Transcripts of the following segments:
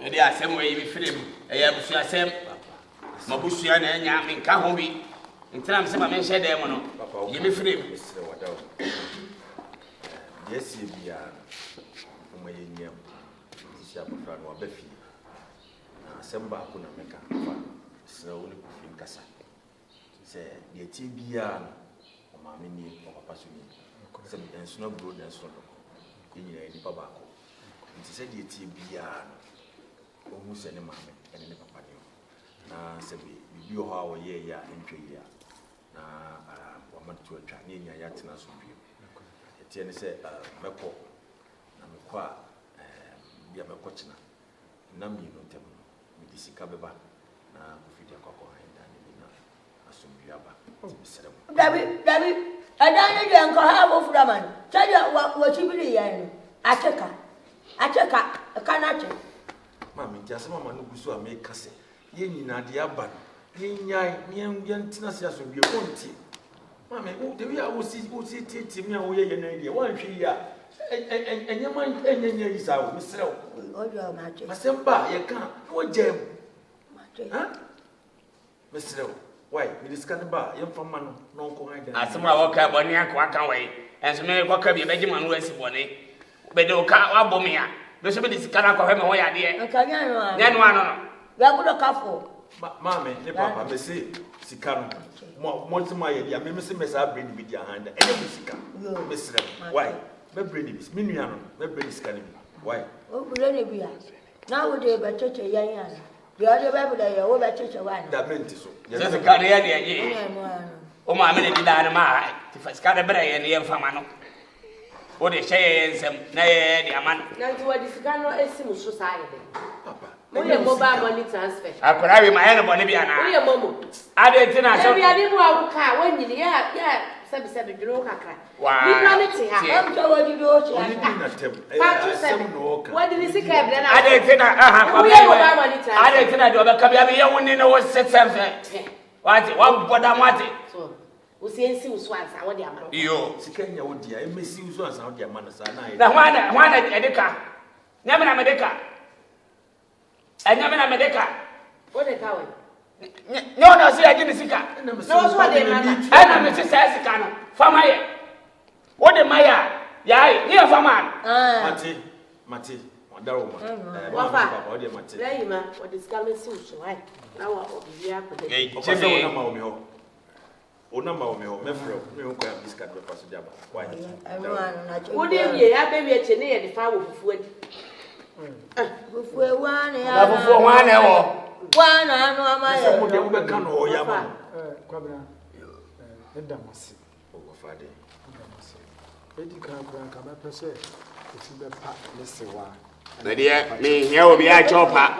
Edi asem we bi frem. Eya busu asem. Mabusua na nya me nka ho bi. Ntram se ma me hye dem no. Ye bi frem. Yes, bia. Oma ye nyam. Sia papa no abafi. Na asem ba ko na meka fa. Se wo ne kufi nkasa. Se de ti bia o ma me ni o papa so ni. Se me enso na bro na enso no. Nyina ni papa ba ko. Nti se de ti bia o mu se ne ma me ene ne papa ni. Na se bi o ha wo ye ya ntwe ya. Na wa ma tu atwa ne nya ya tena so bi. Tiene se meko na meko a bia meko china na mi no tem mi disika beba na kofidi akoko handa ni na asomdua ba misere mo Dabi adane de anko ha bo furaman chaja wa chibiri yan acheka kanache mami ntia se mama no gusu a me kase ye nyina de aba ye nyai ye ntina se asomdua konti mami o de wi a o si titi mi a o ye na ide wan hwi ya enyama enya isa o misere o ojo mache asemba ye kan o jem mache ha misere o why mi diskan ba ye mfama no nko han da asem a woka boni akwa kan we enso me koka bi beji manu asi boni be de oka wa bomi a be so be diskan akwa me ho ya de akanya no nya no ano no ya gudo kafo mami ne papa me se sika no mo ntima ye dia me se mesa brain bi dia handa ene bi sika misere why me brain bi mi nua no me brain sika ne bi why o brain bi ya na wo de be cheche yan yan de o de be be ya wo be cheche wan da menti so se sika de ya de ye o ma me de da na ma ti fa sika de bre ye ne ye mfama no o de hye ensem na ye de ama na nti wa disika no esim so sa ye de papa Oye mobile money transfer. Akora we ma ye no boni bia na. Oye momo. Ade tina so. Ebi ade bo awuka wanyini ya sebi dwuro kakra. Ni plan ti ha. am to wodi do chi oni bi na tem asem no ka wadi ni sika ebre na. Ade tina aha kwa Oye mobile money transfer. Ade tina do be ka bia be ye woni na wo setsefe. Wati wa boda mwati. So usiensi uswansa wodi amaro. Yo. sika nya wodi a emesi uso ansa wodi amana sa na ye Na hwana edeka. Nyame na medeka. Anyame na medeka. Wode ka we. Nyo na si agini sika. No so wode na. Ana me se sika no. Fama ye. Wode maya. Ya ye fama. mate odaro ma Wafa. papa wode mate Lay ma wode sika me si uso ai. Na wa obi ya ko de. Hey, chefe ona ma o me ho me fro me ho kwa biscuit be paso jaba why Wode wie ya be wie che ne ye de fa wo fufu adi. fufu wan ya na fufu wan e wo. wan anu ama se mo ye de wo be kan o ya ma kwabena edamasi o fade edi kan ka ba pese eti be pa lesewa Na de me hia obi a chopa.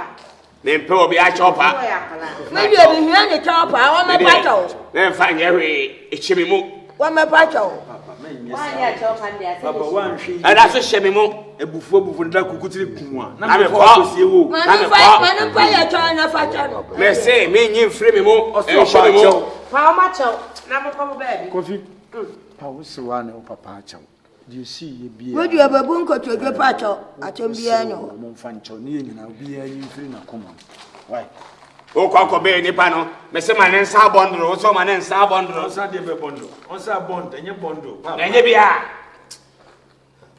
Me mpe obi a chopa. me de bi hia ne chopa wa me pacho Na mfa nye hwe echimi mu. wa me pacho papa me nye Wani ya chopa ndi ase. papa wan hwi Ada so hyemi mu. ebufu da kukutiri kunwa Na me me fo kwa. akosie wo manu pa ya cho na facha no Me say me nyi mfiri me mu. papa cho Pa o ma cho na mo ko baby. kofi pa wosewa ne papa achaw di si ye bia wodi ababu nkoto dwe pacho achembia nyo mo mfa nchaw ne nyina bia yi mfiri na koma why O kwa be nipa no. Me say ma ne nsa bondro, o so ma ne nsa bondro. onsa de be bondo onsa bond enye bondo papa Na nye bia.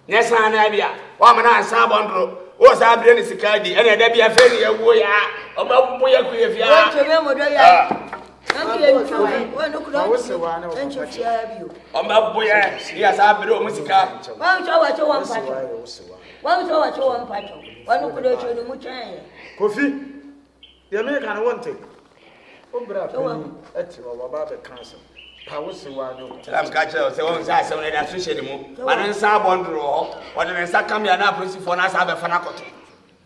Ne sa na bia. Wa ma na nsa bondro. O sa abre ni sika di. Ene da bia fe ni ewo ya. O ba bu ya ku ye fia. wo chebe mo do ya Nanti ye ncho we no kudo wosewa ne ncho fia bio O ma bu ya. Ya sa abre o musika. wa ncho wa cho wa pacho wosewa wa ncho wa cho wa pacho wa no kudo cho ni mu chan kofi ye me kan wonte obra pani ati wa ba be cancel pa wosewa ne Lam ka che o se won sa asem ne da so hye ni mu. Ma ne nsa bondro ho. O de nsa kam ya na polisi fo na sa be fa na koto.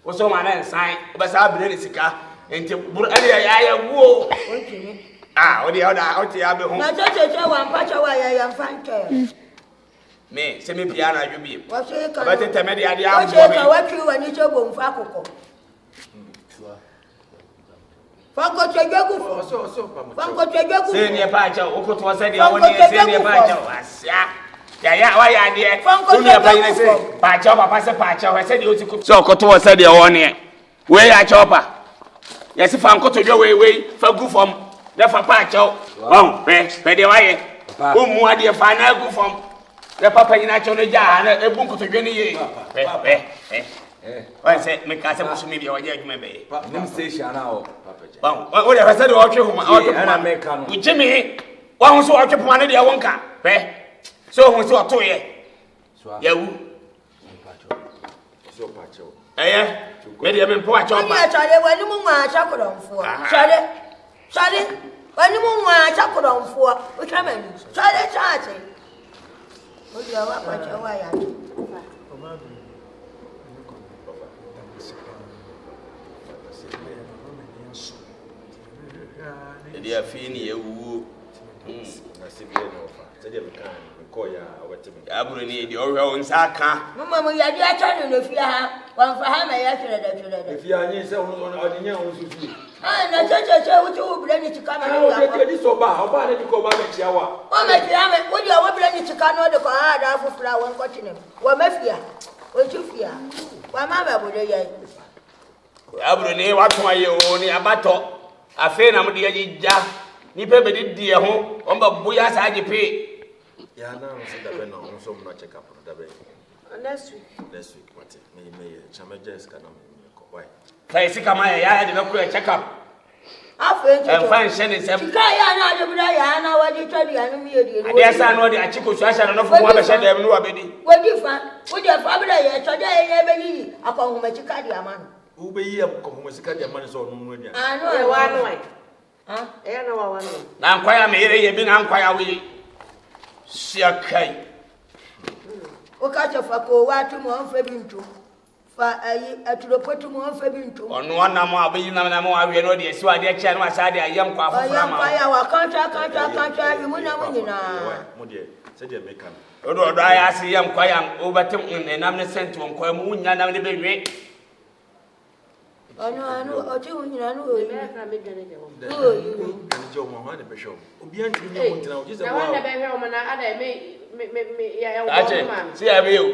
O so ma ne nsa. O be sa abre ni sika. Enti bur ali ya wo. O de o ti ya be ho. na cho wa pacho wa ya fanke Me se me pia na dwobi. wa so ka Ba tete me de ade wa am so bo ka me. wa twi wa ni cho bom fa kokko fanko chegegu so papa fanko chegegu Se ne pa cha o ko to se de o ne se ne pa cha asia. Ya wa ya de. Fanko O ne pa chegegu ni se pa cha papa se pa cha se de o ti ko. So ko to se de o ne. We a chopper. Yes, if I'm going to go away for good from the papa chow. Oh, where the way. What do you find out good from the papa in actually jar and a book to Jenny? I said, make us a maybe or maybe. Station now. What have I said about you? I make with Jimmy. One who's watching one of the one car. So who's what to ye? You so pacho. Eh, maybe I've been poor. I tried when you move my chocolate on for. Shut it. When you move my chocolate on for, which I mean, shut it, charging. What do you want? What you want? They are feeling you. I see no offer. Said you can call ya what to me. I will need your own saka. Mamma, you are trying if you have one for him. If you are near someone on the own, I know what you will bring to come. I this so bad. How about you go back at Yawa? Oh, my dear, would you ever bring to come on the car out for flower continent? What mafia? What you fear? Why, Mamma, would you? I will name what my own abato. I feel I'm the Jah. Nipa be di ho on ba buya sa ajepe ya na so da be no so mo check up da be next week what me chamajes kana ko why fa sika ma ya de be ko check up afa en fa nche ne sem sika ya na de bra ya na wadi twadi anu mi yedi ade asa na wadi achiko so asha no fo mo be hye dem no wabedi wadi fa bra ya twadi ya be yi akonhoma chika di amano wo be yi akonhoma chika di amano so no no dia anu e wa no eh no wa no na nkwaya me yere ye bi na nkwaya we siakai o ka che fa ko wa tu mo fa bi ntu fa ayi aturopotu mo fa bi ntu ono na mo abayi na mo awe no de si wa de chia no asa de ayam kwa afofra ma ya wa kanta yi mu na mu nyina mo de se de make am odo aya ase yam kwaya o betem nam ne sent won kwa mu nya nam ne be we ano oti unyina no oyi na me dwane de wo ani jo mo ha de be show obi an tiri mo ntina o jise mo na wanda be hwe o na ada me ya wo ma si ya be o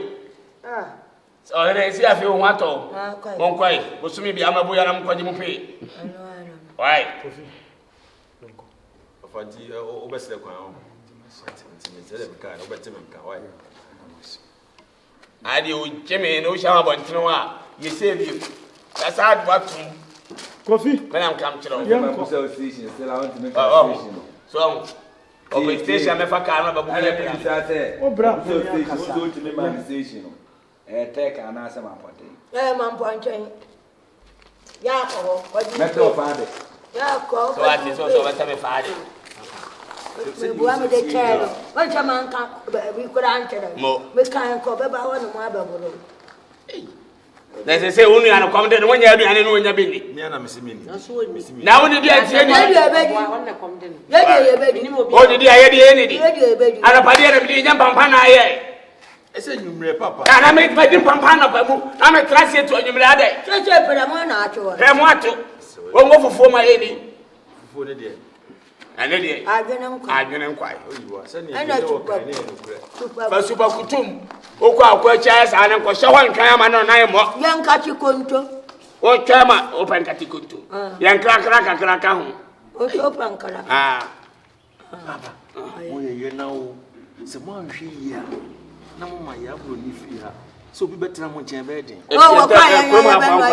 so ere si afi o wato mo nkwai bosumi bi amabu ya na mkwaji mu pe why ofanti o be sele kwa o ntimi zele bika o be timi bika why adi o jeme no shawa bontino a ye save that's hard what to coffee when I'm come to the station still I want to make a station so open station me fa car na babu ya o bra station so to make a station take an answer my point man point ya ko meto faade ya ko so ati so bata me faade me bua me de chero wan chama nka bi kura antere me kan ko be ba wonu mo ababoro they say unu ya no come de wonya aduane no wonya beni me na mesimini na woni di atie ni wonna come de ye bedi o di ye di ana pade na bi nya pampa na ye ese nyumre papa ana me padi pampa na pa mu na me trace to nyumre ade cheche pere mo na ato he mo ato wo ngo fufu ma ye ni fufu ne de ane de adwene nkwai oyiwa se ne ye wo kan ne nukure fa suba kutum okwa akwa cha sa na nko hwe ntwan ama no nan mo yanka chikonto o twama o panka chikonto yankra kra ka ho o so pankara baba mo ye na o se mo anhwe yi a na mo ma ya bro ni fi ha so bi betra mo chen be den o kwa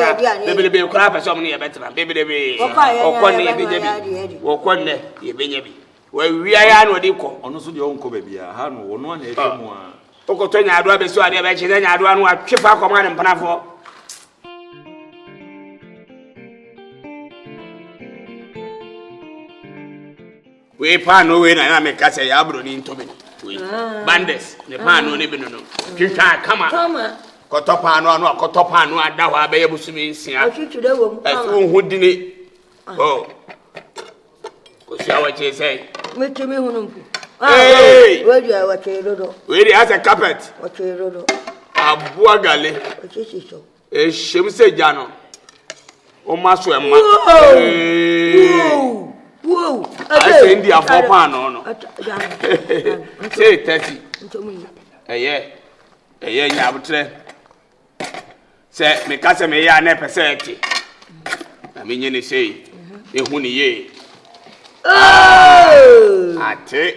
ya bebe kra pa so mo ne betra bebe okwa ne be jebi okwa ne ye be nyebi wa wiya ya no de ko ono so de o nko ba bia ha no wono na e twemu a okoto nya ado abeso ade be chire nya ado anu atwefa akoma ne mpanafo we pa no we na me ka se ya abro ni ntobe we bandes ne pa no ne bi no twitwa kama kotopa anu akotopa anu ada ho abe yebusumi nsia otwitwire wom afu hudini ko sia wa che sei metimi hunumpu where do I watch rodo? Where has a carpet? Watch rodo. Abua gale. Watch so. Shemse jano. O maso emma. Whoa. I say India for pan no. Say 30. Eye nyabutre. Say me ka say me ya na pese eti. menye ne sei ehu ne ye ate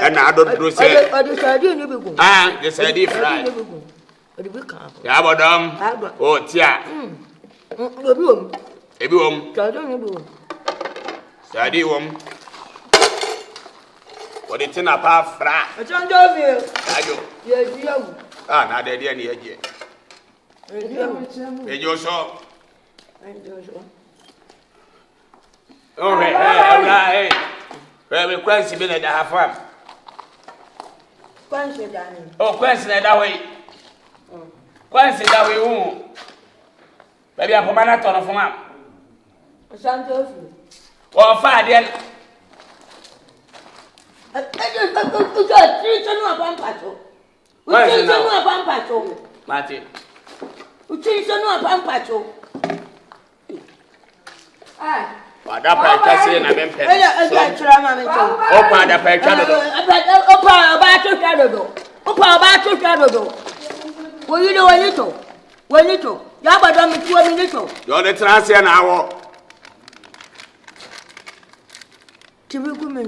ana adodo se the sadi fry ya bodom o tia ebi wom sadi wom odi tina pa fra Dufie ajo ye na de dia ne ye ejo so hey we kwansi bi na da hafam kwansi dani kwansi na da we kwansi da we hu baby apoma na tono fuma Dufie o fa de Mate. Pada pa kase na mempe. Opa da pa kado. Opa ba to kado. Opa ba to kado. Wonito. Ya badon mi tuo mi nito. Yo de transe na awo.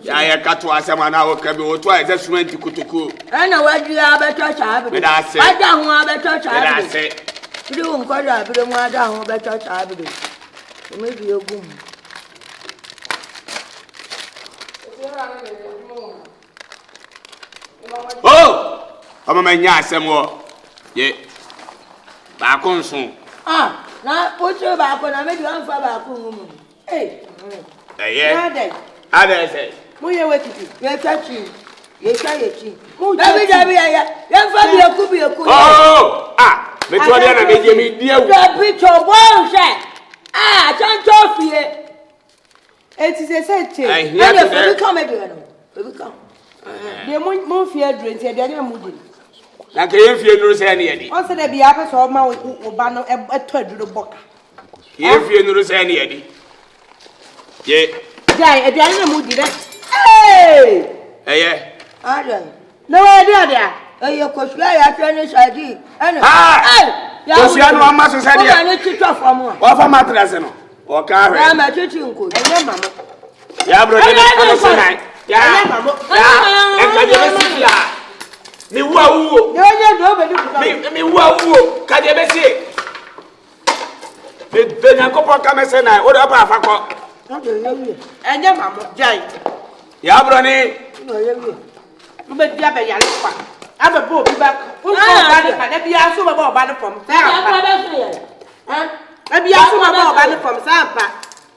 Ya ya kato asema na awo kabi oto a ese sumanti kutuku. Ana wadi abeto chabi. Ada ho abeto chabi. Me da se. Biri wo nkoda biri mu ada ho abeto chabi. Me bi ogum. Oh! Ama manya asem wo. Ye. Ba ko nso. Na oche ba ko na me di anfa ba ko mu. Eye. Aden say. Mo ye wetiti. Ye tachi. Ye chi. Dabi ya. Yan fa bi eku. Oh! Me to dia na me je me dia wu. Dabi to bon she. Dufie. It is a set change. I hear to come again. We come. The moon fear drink, the other moody. Na ke ye fie nuru se na ye di. Also, there be a so ma ubano a third the book. Ye fie nuru se na ye di. Ye. Jai, the other moody. Hey! Eye. Aden. No idea. You koshia ya training side. Ya koshia no amma so side. Ya ni titwa from. Wa fa mattress no. O ka hwe. Ya ma titi nko. Enye mama. Ya bro de na so nai. Ya mama. Ya enka je besi ya. Mi wu awu. Ya onye do be du. Mi wu awu. Ka je besi. Be na kopo ka mese nai. O do pa afakọ. Enye mama. Jai. Ya bro ni. No ye wi. You be dia be yale kwa. Abe bo bi ba. Unko ba ni ka de bia so ba ba no from. Ebi aso ma ba no from sampa.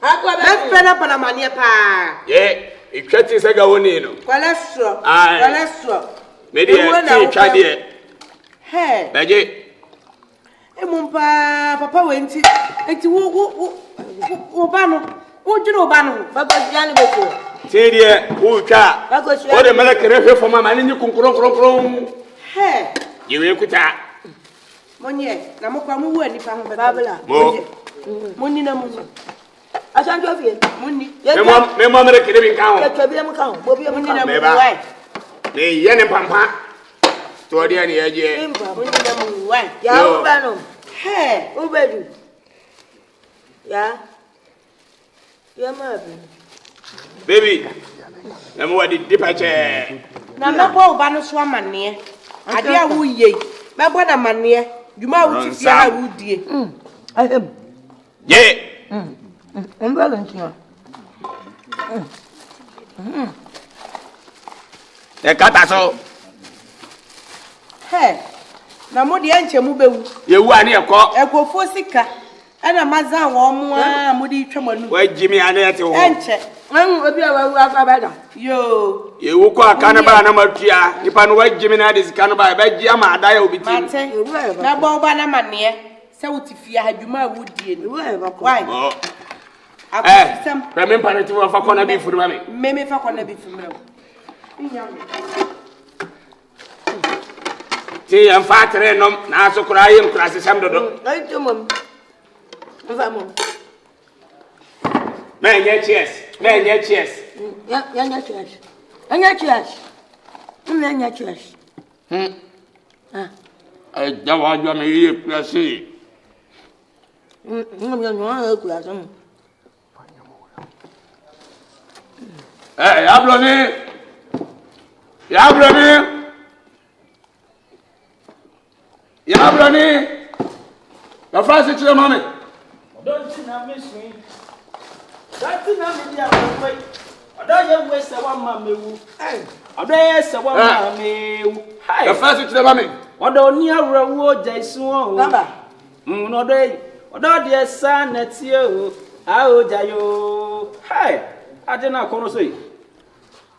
Let's spend up on a money pa. Ye, itwati se ga woni no. Cholesterol. Me dey twa dey. Hey. Beje. Emumpa papa wenti. Enti wo ba no. Wo jiro ba no. Baba jani beto. Ti dey wo twa. O de mala kere hwe fo mama ni kunkuron. Hey. Ye we kuta. Monye, na mo kwa mu wu ani pa ho be. Babla. Monni na mu. Dufie. Monni. Me mo mere kere bi kan ho. Ye twa bi am kan. Bo bi am kan. Me ba. Ne ye ne pampa. To de ani ye je. Monni na mu wa. Ya u ba no. Hey, U be du. Ya. Ya ma bi. Baby. Na mo wadi dipache. Na me bo ba no so amane. Ade a wo ye. Me bo na mane. Dwuma wo ti fia ha wo die. Ahem. Ye. Embalantia. E kata so. Hey. Na mo de enchemu bewu. Ye wu ani ekọ. Ekofo sika. Ana mazan wo mu a mo de twamanu. Wa jimi ani ete wo. Enche. Obi a wa akabeda. Yo. Ye wu ko akana ba na matua. Nipa no wa jimi na de sika no ba be ji ama ada ya obiti. Mate. Na bo ba na mane. Se wo ti fia ha dwuma wo die ni. Why? Oh. Akusam. Preme parenti wo fa kona bi furu ma me. Meme fa kona bi furu me. Ti yan fa tere nom na so kura yim kura sesam dodo. Ai to mom. Mfa mom. Me nye cheers. Ya cheers. Anya cheers. Anya cheers. Ejawa me ye plasi. Yabloni. The first is your mommy. Don't see na miss me. That's na me dia way. Don't you waste one mamewu. Eh. Odo se one mamewu. Hi. The first is your mommy. Odo ni awrawo Ejisu o. Baba. Odo de sa na tie o. A o jayo. Hi. Ade na kono so yi.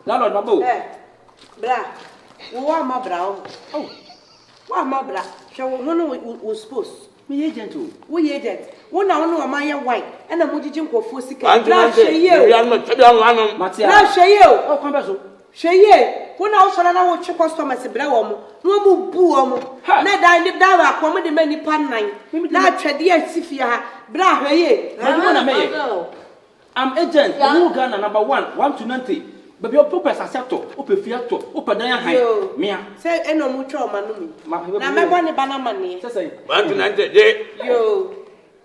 Lalo babo. Bra. Wo ma bra o. Oh. Wa ma bra. Hwe wo no we suppose. Me agent o. We agent. Wo na wo no ma ye wine. E na mo jiji nkofo sika. Bra hweye o. Matia. Bra hweye o. O kon be so. Hweye. Wo na wo so na wo twe customers bra wo mo. No mu bu wo mo. Na dan ni da ba ko mo de mani pan nan. Na atwede asifia ha. Bra hweye. Na me. I'm agent. Who Ghana number 1 to 90. Baby, you put us ato, open fiato, open dan high. Mia. Say eno mu twa ma no mi. Na me bone banana ne. Say 1 to 90 day. Yo.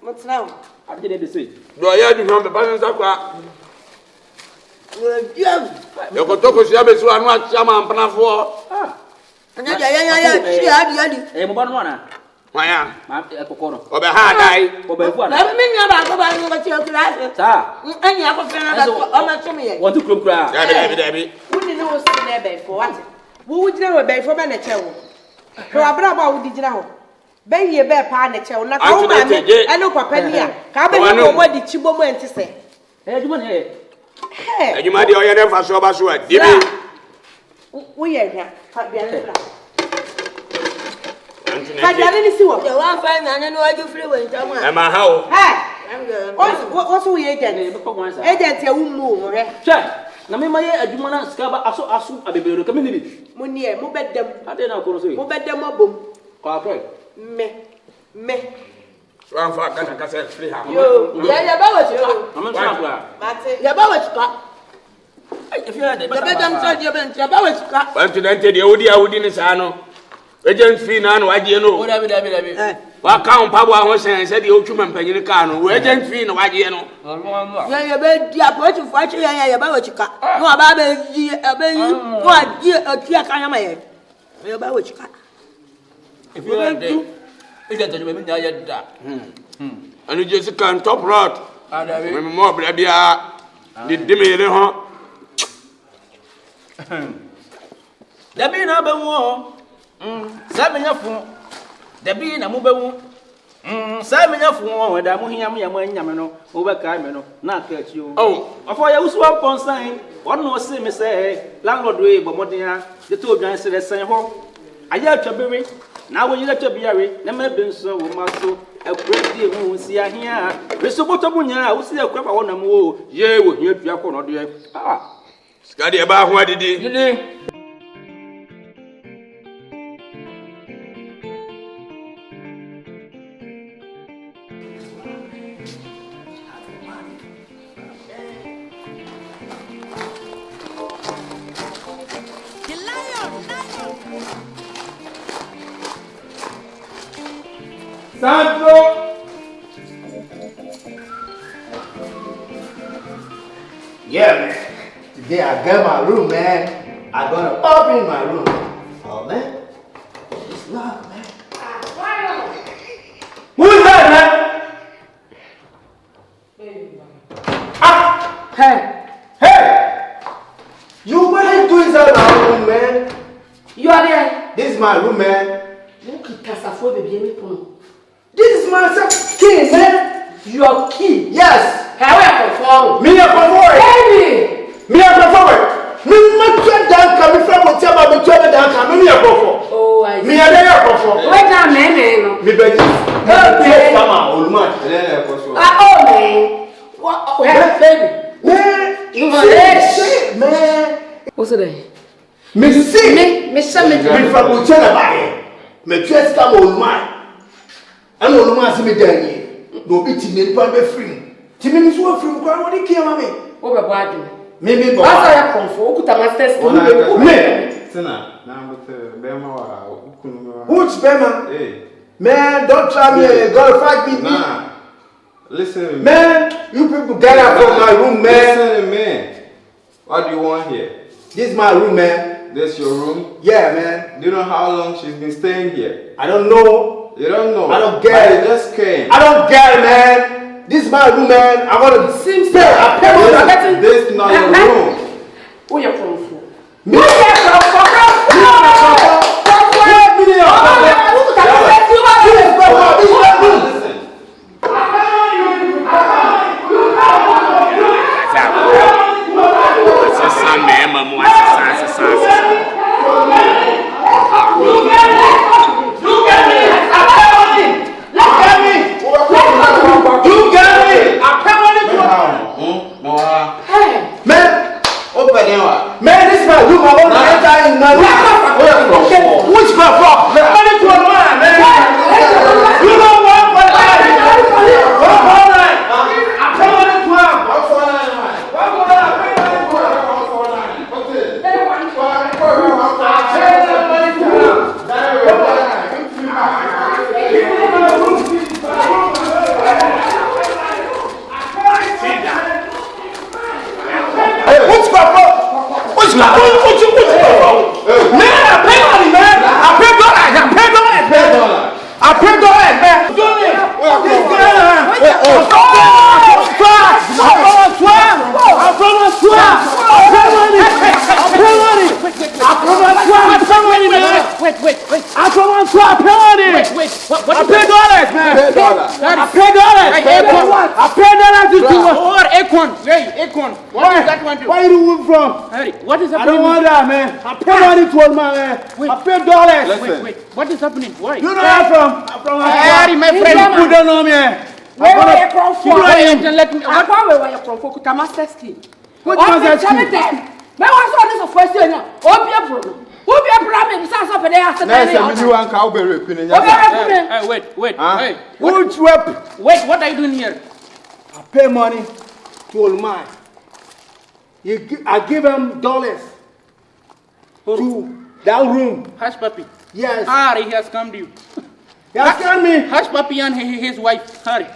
What's now? I did they say. Do I do from the balance akwa? You go talk to Yabesu anu achama ampanafo. Anya si adi. Mo ba no na. Waya. Ma kokoro. Obe ha dai. Obe fu ana. Na me nya ba ko ba ni ko ti o kura. Sa. Anya ko fena ba o ma tumi ye. Want to krom kra. Dabi. Woni no si na be for what? Wo wujina we be for be na chewo. Ho abra ba wo di gina ho. Be ye be pa na chewo na ka wo ma me eno papa ni a. Ka be ni mo di chibo mo enti se. Juma ne. Hey. Ejuma di oye dem fa so ba so a. Dibi. Wo ye hwa. Fa bia ne bra. Ka Kaja ni si wo. The one find na no aju free we ntama. E ma ha o. Hey. What's we agent? Agent ya wumu mo re. Che. Na me maye adwuma na sika ba aso abebero ka me ni bi. Mo nie mo bedam. Ade na ko so yi. Mo bedam abom. Ko akoi. Me. So am fa kana ka say free ha. Yo, ya ba wa chika. Am try kra. Mate. Ya ba wa chika. If you had Ya be dam so je ben ya ba wa chika. 1 to 90 dey odi ni sa no. Agent fee na no waje no. O dabi. Wa count pabo ahun sen se dey otwuma mpanyini ka no. Agent fee no waje no. Ya be di approach fo achi ya ba wa chika. No aba be yi yi no aji atia kan ma ye. Ya ba wa chika. If you had agent you me nya ya da. Anu je sika top road. Adabi. Me mo bra bia di dimere ho. Dabi na be wo. Sa me nya fu. Dabi na mo be wo. Sa me nya fu wo da mo hiam ya mo anyame no. Wo be ka me no. Na ka chi o. Oh, Afọ ya usu one ponsan. Ono se me say landlord we bo modin ha. De to odwan se sen ho. Aya atwabere. Na wo yira twabiare. Na me be nso wo maso. Akuradi hu si ahia. Reso boto munya wo si akura fa wo na mo wo. Ye wo hia tua ko no de. skadi e ba ho adidi. Didi. Santo. Yeah, man. Today I got my room, man. I'm gonna open my room. Oh, man. It's locked, man. Who's that, man? Hey! You what are you doing inside my room, man? You are there. This is my room, man. Look at Tasafo baby me pon. This is my key, man. Your key. Yes. How are you for? Me a forward. Baby. Me a forward. Me not get down coming from whatever me turn down coming me a forward. Oh, I see. Me a there forward. Wait a minute. Me beg you. Okay. Mama, old man. Oh man. What? Where, baby? Man, You want this? shit, man. What's it? Me see. Me some me. Me from whatever buy. Me just come old man. I'm old man see me down here. No be timid, but be free. Timid is what free. What do you care, mommy? What about you? Me, What's your comfort? Okuta masters. Me. Tina. Which Bema? Hey. Man, don't try me. You gotta fight me. Nah. Listen to me. Man, you people get out from my room, man. Listen to me. What do you want here? This is my room, man. This your room? Yeah, man. Do you know how long she's been staying here? I don't know. You don't know? I don't get it. You just came. I don't get it, man. This is my room, man. I want to Seems pay. I pay what I'm getting. This is not your room. Where you from? Me? Where you Man, this is my room. I want to enter in my room. Which my fault? Money to a man, man. You know what? I pay money to him. What's my fault? What's my fault? Man, I pay money, man. I pay dollars. I pay dollars, man. Where you move from? What is happening? I don't want that, man. I pay money to old man. I pay dollars. Wait. What is happening? Why? You know where I'm from? I'm from Harry, my friend. You don't know me. Where are you from? Let me. I can't where you from. Kuta master ski. What master ski? Me was on this question now. What be a problem? What be a problem? It sounds up there after that. Wait. Hey. Which weapon? Wait, what are you doing here? I pay money to old man. I give him dollars to that room. Hush puppy. Yes. Harry, he has come to you. He has come me. Hush puppy and his wife. Harry.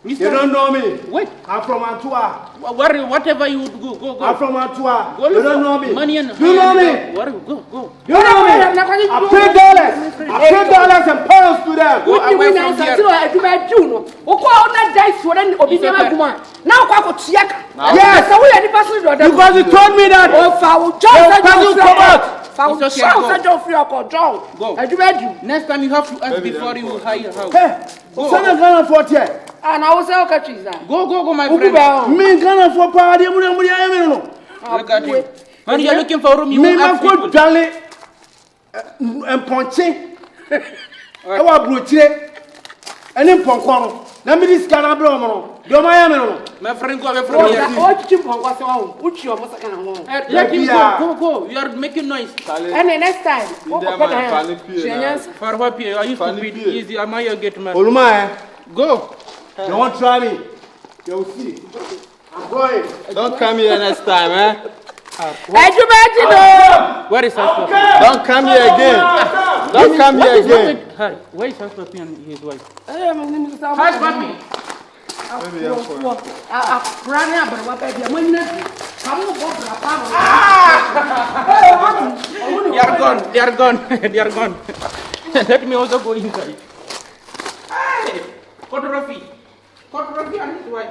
You don't know me. Wait. I'm from Antua. Whatever you would go. I'm from Antua. Go You don't know me. Money and you know me. Go. You know me. I pay dollars. I pay dollars and pounds to them. Go away from here. Yes. Because you told me that. Go. Next time you have to ask before you hire house. Hey, Sana Ghana for here. And I will say, okay, she's that. Go, my friend. Me Ghana for power. Look at you. When you're looking for room, you me won't ask people. Me dale and ponche. I want brooche. And then ponquano. Let me this Ghana bromo. Do my ameno. My friend, go away from here. What you want? What's wrong? Which you must have Let him go. You are making noise. And the next time, for what are you stupid? Easy, am I your gate man? Oluma, Go. don't try me. You'll see. I'm going. Don't come here next time, eh? Where is Hush Puppy? Don't come here again. Don't come here again. Harry, where is Hush Puppy and his wife? Hush Puppy. They are gone. Let me also go inside. Hey, Kotorafi and his wife.